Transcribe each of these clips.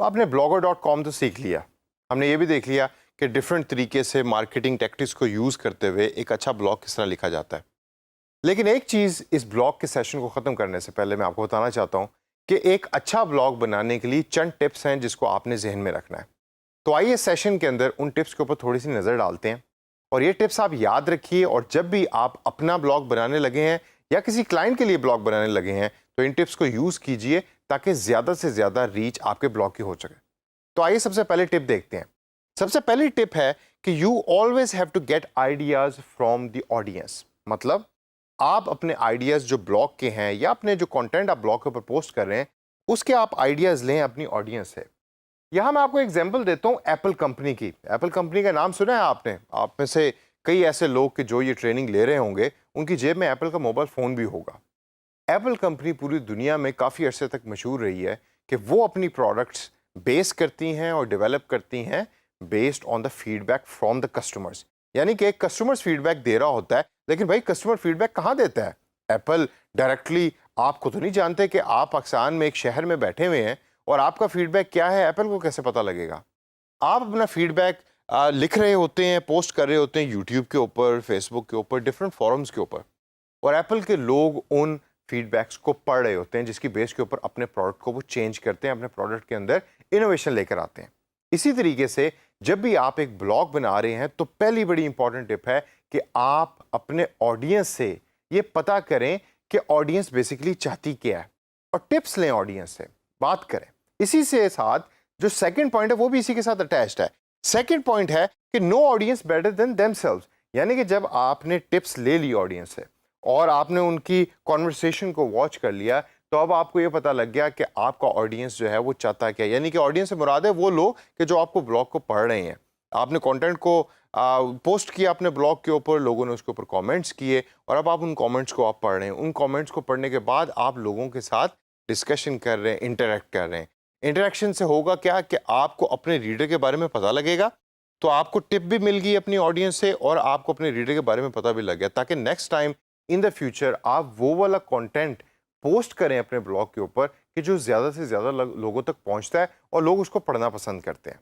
तो आपने blogger.com तो सीख लिया, हमने ये भी देख लिया कि डिफरेंट तरीके से मार्केटिंग टैक्टिक्स को यूज़ करते हुए एक अच्छा ब्लॉग किस तरह लिखा जाता है। लेकिन एक चीज़ इस ब्लॉग के सेशन को ख़त्म करने से पहले मैं आपको बताना चाहता हूँ कि एक अच्छा ब्लॉग बनाने के लिए चंद टिप्स हैं जिसको आपने जहन में रखना है। तो आइए सेशन के अंदर उन टिप्स के ऊपर थोड़ी सी नज़र डालते हैं और ये टिप्स आप याद रखिए, और जब भी आप अपना ब्लॉग बनाने लगे हैं या किसी क्लाइंट के लिए ब्लॉग बनाने लगे हैं तो इन टिप्स को यूज़ कीजिए ताकि ज़्यादा से ज़्यादा रीच आपके ब्लॉग की हो सके। तो आइए सबसे पहले टिप देखते हैं। सबसे पहली टिप है कि you always have to get ideas from the audience. मतलब आप अपने आइडियाज़ जो ब्लॉग के हैं या अपने जो कंटेंट आप ब्लॉग के ऊपर पोस्ट कर रहे हैं उसके आप आइडियाज़ लें अपनी ऑडियंस से। यहाँ मैं आपको एग्जांपल देता हूँ एप्पल कंपनी की। एप्पल कंपनी का नाम सुना है आपने? आप में से कई ऐसे लोग कि जो ये ट्रेनिंग ले रहे होंगे उनकी जेब में एप्पल का मोबाइल फ़ोन भी होगा। एप्पल कंपनी पूरी दुनिया में काफ़ी अरसे तक मशहूर रही है कि वो अपनी प्रोडक्ट्स बेस करती हैं और डेवलप करती हैं based on the feedback from the customers. यानी कि एक कस्टमर्स फीडबैक दे रहा होता है, लेकिन भाई कस्टमर फीडबैक कहाँ देता है? एप्पल डायरेक्टली आपको तो नहीं जानते कि आप पाकिस्तान में एक शहर में बैठे हुए हैं और आपका फीडबैक क्या है एप्पल को कैसे पता लगेगा? आप अपना फीडबैक लिख रहे होते हैं, पोस्ट कर रहे होते हैं यूट्यूब के ऊपर, फेसबुक के ऊपर, डिफरेंट फोरम्स के ऊपर, और एप्पल के लोग उन फीडबैक्स को पढ़ रहे होते हैं जिसकी बेस के ऊपर अपने प्रोडक्ट को वो चेंज करते हैं, अपने प्रोडक्ट के अंदर इनोवेशन लेकर आते हैं। इसी तरीके से जब भी आप एक ब्लॉग बना रहे हैं तो पहली बड़ी इंपॉर्टेंट टिप है कि आप अपने ऑडियंस से ये पता करें कि ऑडियंस बेसिकली चाहती क्या है और टिप्स लें, ऑडियंस से बात करें। इसी से साथ जो सेकंड पॉइंट है वो भी इसी के साथ अटैच्ड है। सेकंड पॉइंट है कि know audience better than themselves. यानी कि जब आपने टिप्स ले ली ऑडियंस से और आपने उनकी कॉन्वर्सेशन को वॉच कर लिया तो अब आपको ये पता लग गया कि आपका ऑडियंस जो है वो चाहता क्या है। यानी कि ऑडियंस से मुराद है वो लोग कि जो आपको ब्लॉग को पढ़ रहे हैं। आपने कंटेंट को पोस्ट किया अपने ब्लॉग के ऊपर, लोगों ने उसके ऊपर कमेंट्स किए और अब आप उन कमेंट्स को आप पढ़ रहे हैं। उन कमेंट्स को पढ़ने के बाद आप लोगों के साथ डिस्कशन कर रहे हैं, इंटरेक्ट कर रहे हैं। इंटरेक्शन से होगा क्या कि आपको अपने रीडर के बारे में पता लगेगा, तो आपको टिप भी मिल गई अपनी ऑडियंस से और आपको अपने रीडर के बारे में पता भी लग गया, ताकि next time in the future आप वो वाला कंटेंट पोस्ट करें अपने ब्लॉग के ऊपर कि जो ज़्यादा से ज़्यादा लोगों तक पहुंचता है और लोग उसको पढ़ना पसंद करते हैं।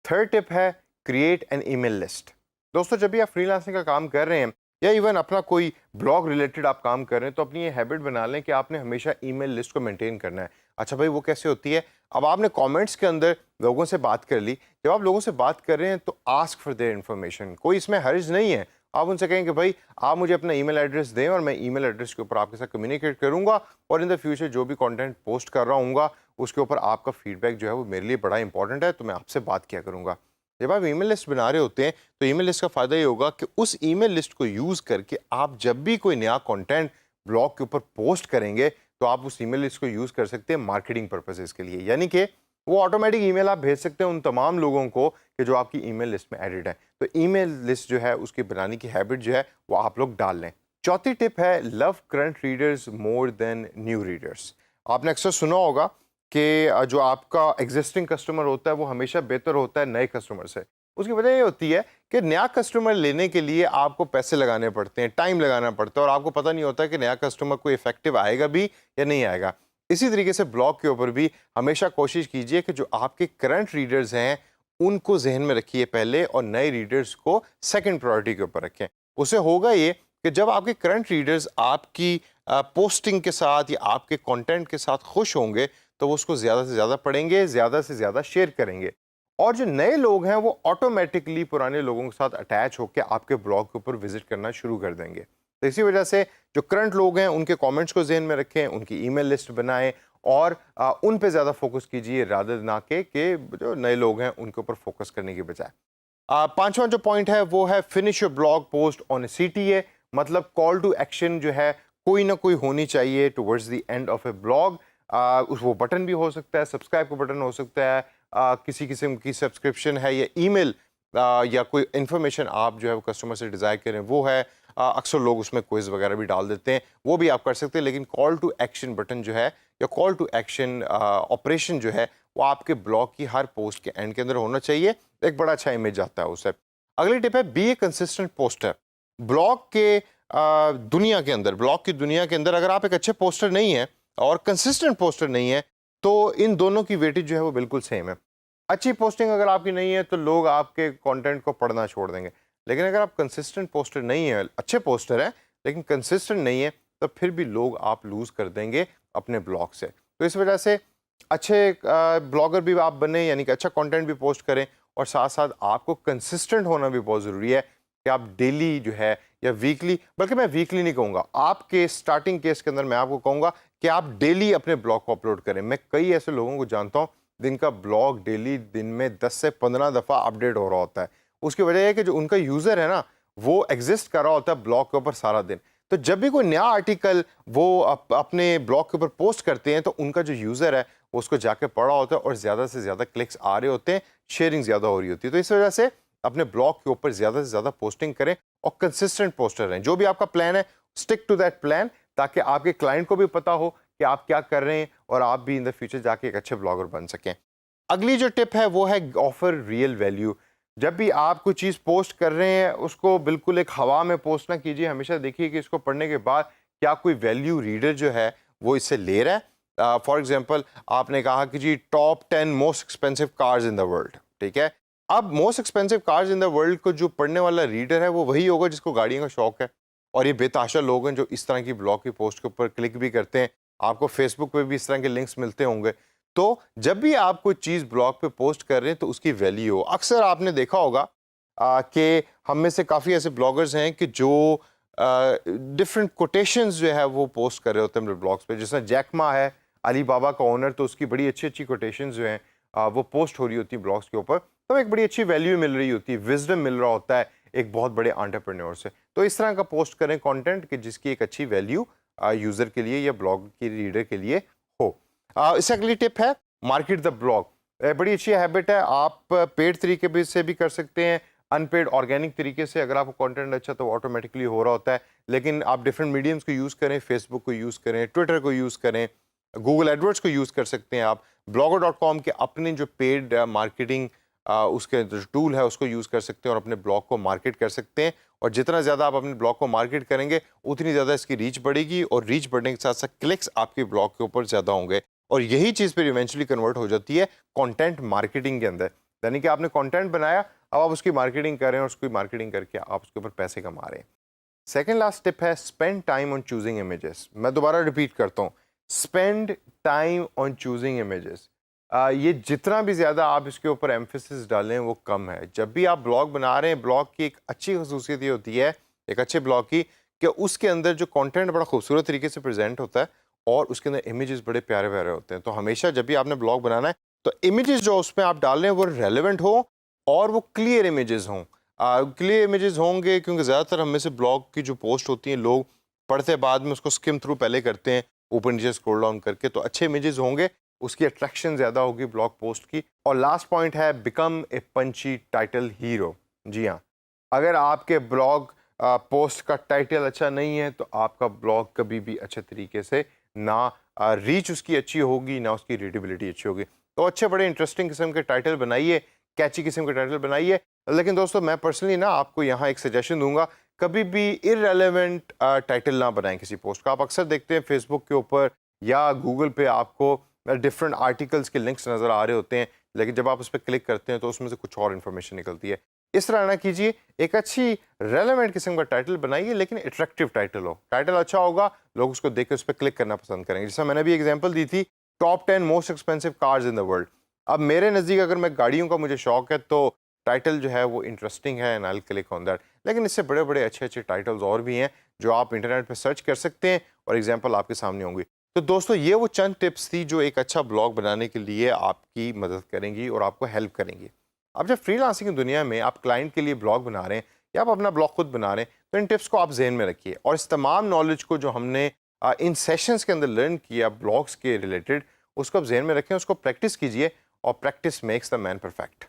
थर्ड टिप है क्रिएट एन ईमेल लिस्ट। दोस्तों, जब भी आप फ्रीलांसिंग का काम कर रहे हैं या इवन अपना कोई ब्लॉग रिलेटेड आप काम कर रहे हैं तो अपनी ये हैबिट बना लें कि आपने हमेशा ईमेल लिस्ट को मेंटेन करना है। अच्छा भाई, वो कैसे होती है? अब आपने कमेंट्स के अंदर लोगों से बात कर ली। जब आप लोगों से बात कर रहे हैं तो आस्क फॉर देयर इन्फॉर्मेशन। कोई इसमें हर्ज नहीं है। आप उनसे कहें कि भाई आप मुझे अपना ईमेल एड्रेस दें और मैं ईमेल एड्रेस के ऊपर आपके साथ कम्युनिकेट करूंगा और इन द फ्यूचर जो भी कंटेंट पोस्ट कर रहा हूँगा उसके ऊपर आपका फीडबैक जो है वो मेरे लिए बड़ा इंपॉर्टेंट है, तो मैं आपसे बात किया करूँगा। जब आप ईमेल लिस्ट बना रहे होते हैं तो ईमेल लिस्ट का फ़ायदा ये होगा कि उस ईमेल लिस्ट को यूज़ करके आप जब भी कोई नया कंटेंट ब्लॉग के ऊपर पोस्ट करेंगे तो आप उस ईमेल लिस्ट को यूज़ कर सकते हैं मार्केटिंग पर्पसेस के लिए। यानी कि वो ऑटोमेटिक ईमेल आप भेज सकते हैं उन तमाम लोगों को कि जो आपकी ईमेल लिस्ट में एडिड है। तो ईमेल लिस्ट जो है उसकी बनाने की हैबिट जो है वो आप लोग डाल लें। चौथी टिप है love current readers more than new readers. आपने अक्सर सुना होगा कि जो आपका एग्जिस्टिंग कस्टमर होता है वो हमेशा बेहतर होता है नए कस्टमर से। उसकी वजह ये होती है कि नया कस्टमर लेने के लिए आपको पैसे लगाने पड़ते हैं, टाइम लगाना पड़ता है और आपको पता नहीं होता कि नया कस्टमर कोई इफेक्टिव आएगा भी या नहीं आएगा। इसी तरीके से ब्लॉग के ऊपर भी हमेशा कोशिश कीजिए कि जो आपके करंट रीडर्स हैं उनको जहन में रखिए पहले और नए रीडर्स को सेकंड प्रायोरिटी के ऊपर रखें। उससे होगा ये कि जब आपके करंट रीडर्स आपकी पोस्टिंग के साथ या आपके कंटेंट के साथ खुश होंगे तो वो उसको ज़्यादा से ज़्यादा पढ़ेंगे, ज़्यादा से ज़्यादा शेयर करेंगे और जो नए लोग हैं वो ऑटोमेटिकली पुराने लोगों के साथ अटैच होकर आपके ब्लॉग के ऊपर विजिट करना शुरू कर देंगे। तो इसी वजह से जो करंट लोग हैं उनके कमेंट्स को जहन में रखें, उनकी ईमेल लिस्ट बनाएं और उन पे ज़्यादा फोकस कीजिए रादर ना कि जो नए लोग हैं उनके ऊपर फोकस करने के बजाय। पांचवा जो पॉइंट है वो है finish your blog post on CTA। मतलब कॉल टू एक्शन जो है कोई ना कोई होनी चाहिए towards the end of A blog. वो बटन भी हो सकता है, सब्सक्राइब का बटन हो सकता है, किसी किस्म की सब्सक्रिप्शन है या ईमेल या कोई इन्फॉर्मेशन आप जो है वो कस्टमर से डिज़ायर करें वो है। अक्सर लोग उसमें क्विज वगैरह भी डाल देते हैं, वो भी आप कर सकते हैं, लेकिन कॉल टू एक्शन बटन जो है या कॉल टू एक्शन ऑपरेशन जो है वो आपके ब्लॉग की हर पोस्ट के एंड के अंदर होना चाहिए। एक बड़ा अच्छा इमेज आता है उससे। अगली टिप है बी ए कंसिस्टेंट पोस्टर। ब्लॉग के दुनिया के अंदर, ब्लॉग की दुनिया के अंदर अगर आप एक अच्छे पोस्टर नहीं हैं और कंसिस्टेंट पोस्टर नहीं है तो इन दोनों की वेटेज जो है वो बिल्कुल सेम है। अच्छी पोस्टिंग अगर आपकी नहीं है तो लोग आपके कंटेंट को पढ़ना छोड़ देंगे, लेकिन अगर आप कंसिस्टेंट पोस्टर नहीं है, अच्छे पोस्टर हैं लेकिन कंसिस्टेंट नहीं है, तो फिर भी लोग आप लूज़ कर देंगे अपने ब्लॉग से। तो इस वजह से अच्छे ब्लॉगर भी आप बने, यानी कि अच्छा कंटेंट भी पोस्ट करें, और साथ साथ आपको कंसिस्टेंट होना भी बहुत ज़रूरी है कि आप डेली जो है या वीकली, बल्कि मैं वीकली नहीं कहूँगा, आपके स्टार्टिंग केस के अंदर मैं आपको कहूँगा कि आप डेली अपने ब्लॉग को अपलोड करें। मैं कई ऐसे लोगों को जानता हूँ जिनका ब्लॉग डेली दिन में 10 से 15 दफ़ा अपडेट हो रहा होता है। उसकी वजह है कि जो उनका यूज़र है ना, वो एग्जिस्ट कर रहा होता है ब्लॉग के ऊपर सारा दिन। तो जब भी कोई नया आर्टिकल वो अपने ब्लॉग के ऊपर पोस्ट करते हैं, तो उनका जो यूज़र है वो उसको जाके पढ़ रहा होता है और ज़्यादा से ज़्यादा क्लिक्स आ रहे होते हैं, शेयरिंग ज़्यादा हो रही होती है। तो इस वजह से अपने ब्लॉग के ऊपर ज़्यादा से ज़्यादा पोस्टिंग करें और कंसिस्टेंट पोस्टर रहें। जो भी आपका प्लान है, स्टिक टू दैट प्लान, ताकि आपके क्लाइंट को भी पता हो कि आप क्या कर रहे हैं और आप भी इन द फ्यूचर जाके एक अच्छे ब्लॉगर बन सकें। अगली जो टिप है वो है ऑफर रियल वैल्यू। जब भी आप कोई चीज़ पोस्ट कर रहे हैं, उसको बिल्कुल एक हवा में पोस्ट ना कीजिए। हमेशा देखिए कि इसको पढ़ने के बाद क्या कोई वैल्यू रीडर जो है वो इससे ले रहा है। फॉर एग्जांपल, आपने कहा कि जी top 10 most expensive cars in the world, ठीक है। अब most expensive cars in the world को जो पढ़ने वाला रीडर है वो वही होगा जिसको गाड़ियों का शौक है। और ये बेताशा लोग हैं जो इस तरह की ब्लॉग की पोस्ट के ऊपर क्लिक भी करते हैं। आपको फेसबुक पे भी इस तरह के लिंक्स मिलते होंगे। तो जब भी आप कोई चीज़ ब्लॉग पे पोस्ट कर रहे हैं तो उसकी वैल्यू हो। अक्सर आपने देखा होगा कि हम में से काफ़ी ऐसे ब्लॉगर्स हैं कि जो डिफरेंट कोटेशंस जो है वो पोस्ट कर रहे होते हैं अपने ब्लॉग्स पे। जैसे जैकमा है, अली बाबा का ओनर, तो उसकी बड़ी अच्छी अच्छी कोटेशंस जो हैं वो पोस्ट हो रही होती है ब्लॉग्स के ऊपर। तो एक बड़ी अच्छी वैल्यू मिल रही होती है, विजडम मिल रहा होता है एक बहुत बड़े एंटरप्रेन्योर से। तो इस तरह का पोस्ट करें कंटेंट कि जिसकी एक अच्छी वैल्यू यूज़र के लिए या ब्लॉग के रीडर के लिए हो। इससे अगली टिप है मार्केट द ब्लॉग। बड़ी अच्छी हैबिट है। आप पेड तरीके भी से भी कर सकते हैं, अनपेड ऑर्गेनिक तरीके से। अगर आपको कंटेंट अच्छा तो ऑटोमेटिकली हो रहा होता है, लेकिन आप डिफरेंट मीडियम्स को यूज़ करें, फेसबुक को यूज़ करें, ट्विटर को यूज़ करें, गूगल एडवर्ड्स को यूज़ कर सकते हैं आप। blogger.com के अपने जो पेड मार्केटिंग उसके जो टूल है उसको यूज़ कर सकते हैं और अपने ब्लॉग को मार्केट कर सकते हैं। और जितना ज़्यादा आप अपने ब्लॉग को मार्केट करेंगे, उतनी ज़्यादा इसकी रीच बढ़ेगी, और रीच बढ़ने के साथ साथ क्लिक्स आपके ब्लॉग के ऊपर ज़्यादा होंगे। और यही चीज़ फिर इवेंचुअली कन्वर्ट हो जाती है कंटेंट मार्केटिंग के अंदर। यानी कि आपने कंटेंट बनाया, अब आप उसकी मार्केटिंग कर रहे हैं और उसकी मार्केटिंग करके आप उसके ऊपर पैसे कमा रहे हैं। सेकेंड लास्ट टिप है spend time on choosing images. मैं दोबारा रिपीट करता हूँ, spend time on choosing images. ये जितना भी ज़्यादा आप इसके ऊपर एम्फेसिस डालें वो कम है। जब भी आप ब्लॉग बना रहे हैं, ब्लॉग की एक अच्छी खसूसियत ये होती है, एक अच्छे ब्लॉग की, कि उसके अंदर जो कंटेंट बड़ा खूबसूरत तरीके से प्रेजेंट होता है और उसके अंदर इमेजेस बड़े प्यारे प्यारे होते हैं। तो हमेशा जब भी आपने ब्लॉग बनाना है तो इमेजेस जो उसमें आप डाल रहे हैं वो रेलिवेंट हो और वो क्लियर इमेजेस हों। क्लियर इमेजेस होंगे क्योंकि ज़्यादातर हम में से ब्लॉग की जो पोस्ट होती हैं, लोग पढ़ते बाद में उसको स्किम थ्रू पहले करते हैं, ऊपर नीचे स्क्रॉल डाउन करके। तो अच्छे इमेजेस होंगे, उसकी अट्रैक्शन ज़्यादा होगी ब्लॉग पोस्ट की। और लास्ट पॉइंट है become a Panchi title hero. जी हाँ, अगर आपके ब्लॉग पोस्ट का टाइटल अच्छा नहीं है तो आपका ब्लॉग कभी भी अच्छे तरीके से ना रीच उसकी अच्छी होगी, ना उसकी रीडेबिलिटी अच्छी होगी। तो अच्छे बड़े इंटरेस्टिंग किस्म के टाइटल बनाइए, कैची किस्म के टाइटल बनाइए। लेकिन दोस्तों, मैं पर्सनली ना आपको यहाँ एक सजेशन दूंगा, कभी भी इररेलेवेंट टाइटल ना बनाएं किसी पोस्ट का। आप अक्सर देखते हैं फेसबुक के ऊपर या गूगल पे आपको डिफरेंट आर्टिकल्स के लिंक्स नज़र आ रहे होते हैं, लेकिन जब आप उस पर क्लिक करते हैं तो उसमें से कुछ और इन्फॉर्मेशन निकलती है। इस तरह ना कीजिए, एक अच्छी रेलेवेंट किस्म का टाइटल बनाइए, लेकिन अट्रैक्टिव टाइटल हो। टाइटल अच्छा होगा, लोग उसको देख कर उस पर क्लिक करना पसंद करेंगे। जैसा मैंने भी एग्जांपल दी थी, top 10 most expensive cars in the world. अब मेरे नज़दीक अगर मैं गाड़ियों का मुझे शौक है तो टाइटल जो है वो इंटरेस्टिंग है and I will click on that. लेकिन इससे बड़े बड़े अच्छे अच्छे टाइटल्स और भी हैं जो आप इंटरनेट पर सर्च कर सकते हैं और एग्जाम्पल आपके सामने होंगी। तो दोस्तों, ये वो चंद टिप्स थी जो एक अच्छा ब्लॉग बनाने के लिए आपकी मदद करेंगी और आपको हेल्प करेंगी। अब जब फ्रीलांसिंग की दुनिया में आप क्लाइंट के लिए ब्लॉग बना रहे हैं या आप अपना ब्लॉग खुद बना रहे हैं, तो इन टिप्स को आप जहन में रखिए और इस तमाम नॉलेज को जो हमने इन सेशंस के अंदर लर्न किया ब्लॉग्स के रिलेटेड, उसको आप जहन में रखें, उसको प्रैक्टिस कीजिए और practice makes the man perfect.